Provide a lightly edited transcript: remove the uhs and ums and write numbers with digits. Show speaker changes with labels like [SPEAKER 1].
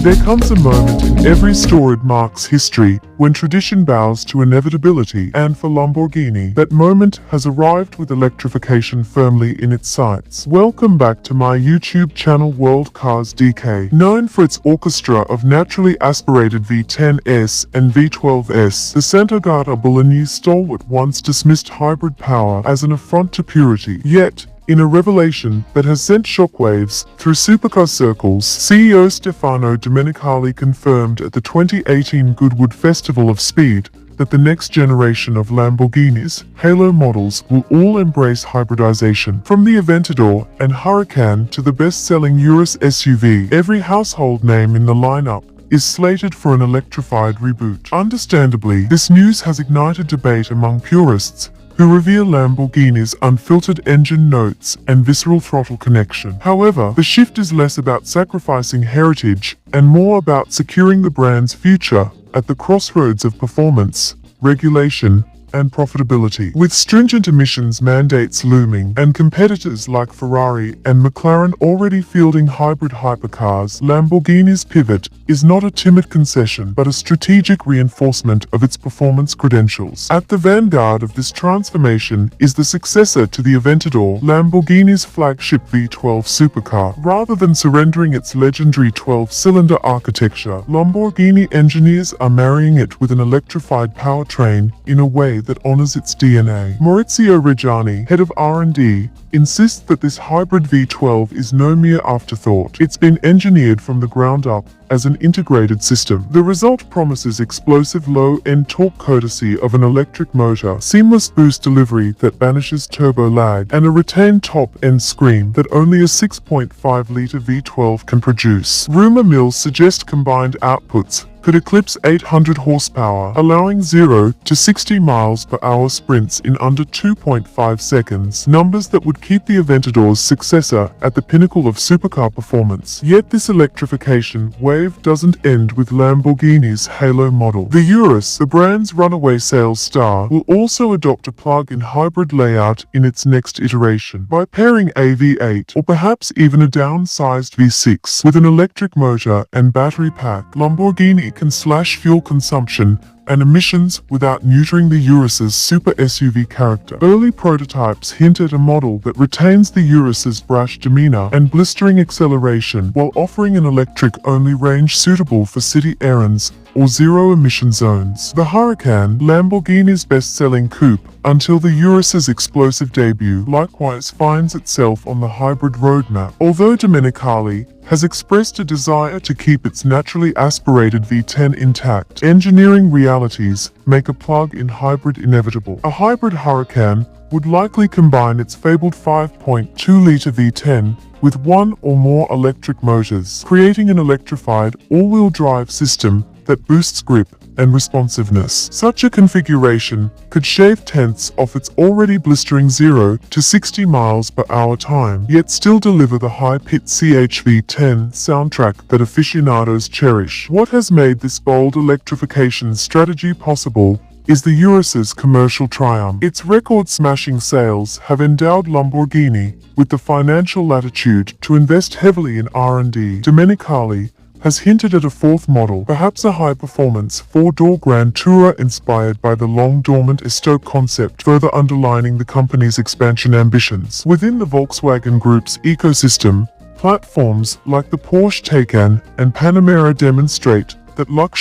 [SPEAKER 1] There comes a moment in every storied marque's history when tradition bows to inevitability, and for Lamborghini, that moment has arrived with electrification firmly in its sights. Welcome back to my YouTube channel World Cars DK. Known for its orchestra of naturally aspirated V10s and V12s, the Santogarda Bolognese stalwart once dismissed hybrid power as an affront to purity. Yet, in a revelation that has sent shockwaves through supercar circles, CEO Stefano Domenicali confirmed at the 2018 Goodwood Festival of Speed that the next generation of Lamborghini's Halo models will all embrace hybridization. From the Aventador and Huracan to the best-selling Urus SUV, every household name in the lineup is slated for an electrified reboot. Understandably, this news has ignited debate among purists who revere Lamborghini's unfiltered engine notes and visceral throttle connection. However, the shift is less about sacrificing heritage and more about securing the brand's future at the crossroads of performance, regulation, and profitability. With stringent emissions mandates looming and competitors like Ferrari and McLaren already fielding hybrid hypercars, Lamborghini's pivot is not a timid concession but a strategic reinforcement of its performance credentials. At the vanguard of this transformation is the successor to the Aventador, Lamborghini's flagship V12 supercar. Rather than surrendering its legendary 12-cylinder architecture, Lamborghini engineers are marrying it with an electrified powertrain in a way that honors its DNA. Maurizio Reggiani, head of R&D, insists that this hybrid V12 is no mere afterthought. It's been engineered from the ground up as an integrated system. The result promises explosive low-end torque courtesy of an electric motor, seamless boost delivery that banishes turbo lag, and a retained top-end scream that only a 6.5-liter V12 can produce. Rumor mills suggest combined outputs could eclipse 800 horsepower, allowing 0 to 60 miles per hour sprints in under 2.5 seconds, numbers that would keep the Aventador's successor at the pinnacle of supercar performance. Yet this electrification wave doesn't end with Lamborghini's Halo model. The Urus, the brand's runaway sales star, will also adopt a plug-in hybrid layout in its next iteration. By pairing a V8 or perhaps even a downsized V6 with an electric motor and battery pack, Lamborghini can slash fuel consumption and emissions without neutering the Urus's super SUV character. Early prototypes hint at a model that retains the Urus's brash demeanor and blistering acceleration while offering an electric-only range suitable for city errands or zero-emission zones. The Huracan, Lamborghini's best-selling coupe until the Urus's explosive debut, likewise finds itself on the hybrid roadmap. Although Domenicali has expressed a desire to keep its naturally aspirated V10 intact, engineering realities make a plug-in hybrid inevitable. A hybrid Huracan would likely combine its fabled 5.2-liter V10 with one or more electric motors, creating an electrified all-wheel drive system that boosts grip and responsiveness. Such a configuration could shave tenths off its already blistering 0 to 60 miles per hour time, yet still deliver the high-pitched CHV10 soundtrack that aficionados cherish. What has made this bold electrification strategy possible is the Urus's commercial triumph. Its record-smashing sales have endowed Lamborghini with the financial latitude to invest heavily in R&D. Domenicali has hinted at a fourth model, perhaps a high-performance four-door Grand Tourer inspired by the long-dormant Estoque concept, further underlining the company's expansion ambitions. Within the Volkswagen Group's ecosystem, platforms like the Porsche Taycan and Panamera demonstrate that luxury